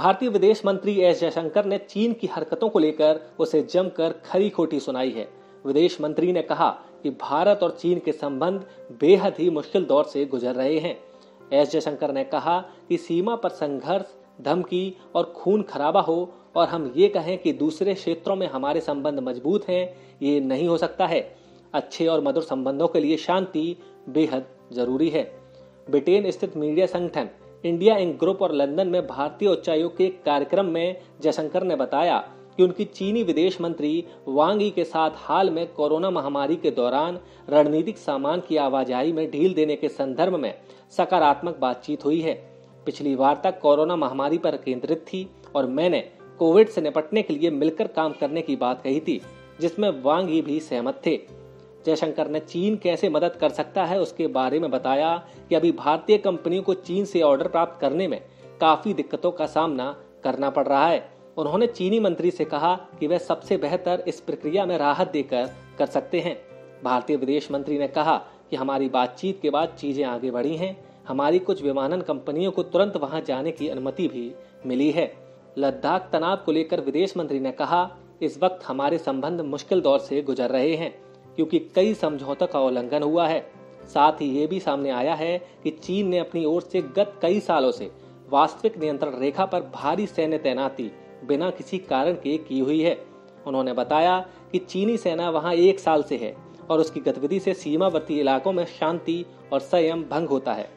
भारतीय विदेश मंत्री एस जयशंकर ने चीन की हरकतों को लेकर उसे जमकर खरी खोटी सुनाई है। विदेश मंत्री ने कहा कि भारत और चीन के संबंध बेहद ही मुश्किल दौर से गुजर रहे हैं। एस जयशंकर ने कहा कि सीमा पर संघर्ष, धमकी और खून खराबा हो और हम ये कहें कि दूसरे क्षेत्रों में हमारे संबंध मजबूत हैं, ये नहीं हो सकता है। अच्छे और मधुर संबंधों के लिए शांति बेहद जरूरी है। ब्रिटेन स्थित मीडिया संगठन इंडिया इंक ग्रुप और लंदन में भारतीय उच्चायोग के एक कार्यक्रम में जयशंकर ने बताया कि उनकी चीनी विदेश मंत्री वांग यी के साथ हाल में कोरोना महामारी के दौरान रणनीतिक सामान की आवाजाही में ढील देने के संदर्भ में सकारात्मक बातचीत हुई है। पिछली वार्ता कोरोना महामारी पर केंद्रित थी और मैंने कोविड से निपटने के लिए मिलकर काम करने की बात कही थी, जिसमें वांग यी भी सहमत थे। जयशंकर ने चीन कैसे मदद कर सकता है उसके बारे में बताया कि अभी भारतीय कंपनियों को चीन से ऑर्डर प्राप्त करने में काफी दिक्कतों का सामना करना पड़ रहा है। उन्होंने चीनी मंत्री से कहा कि वह सबसे बेहतर इस प्रक्रिया में राहत देकर कर सकते हैं। भारतीय विदेश मंत्री ने कहा कि हमारी बातचीत के बाद चीजें आगे बढ़ी हैं। हमारी कुछ विमानन कंपनियों को तुरंत वहां जाने की अनुमति भी मिली है। लद्दाख तनाव को लेकर विदेश मंत्री ने कहा, इस वक्त हमारे संबंध मुश्किल दौर से गुजर रहे हैं क्योंकि कई समझौतों का उल्लंघन हुआ है। साथ ही ये भी सामने आया है कि चीन ने अपनी ओर से गत कई सालों से वास्तविक नियंत्रण रेखा पर भारी सैन्य तैनाती बिना किसी कारण के की हुई है। उन्होंने बताया कि चीनी सेना वहां 1 साल से है और उसकी गतिविधि से सीमावर्ती इलाकों में शांति और संयम भंग होता है।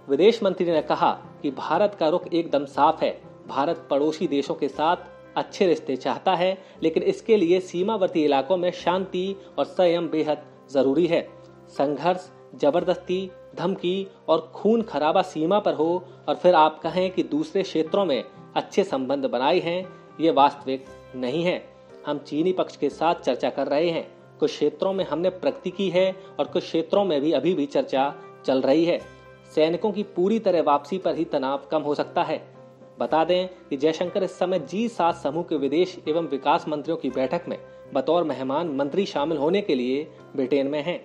विदेश मंत्री ने कहा कि भारत का रुख एकदम साफ है। भारत पड़ोसी देशों के साथ अच्छे रिश्ते चाहता है, लेकिन इसके लिए सीमावर्ती इलाकों में शांति और संयम बेहद जरूरी है। संघर्ष, जबरदस्ती, धमकी और खून खराबा सीमा पर हो और फिर आप कहें कि दूसरे क्षेत्रों में अच्छे संबंध बनाए हैं, ये वास्तविक नहीं है। हम चीनी पक्ष के साथ चर्चा कर रहे हैं। कुछ क्षेत्रों में हमने प्रगति की है और कुछ क्षेत्रों में भी अभी भी चर्चा चल रही है। सैनिकों की पूरी तरह वापसी पर ही तनाव कम हो सकता है। बता दें कि जयशंकर इस समय G7 समूह के विदेश एवं विकास मंत्रियों की बैठक में बतौर मेहमान मंत्री शामिल होने के लिए ब्रिटेन में हैं।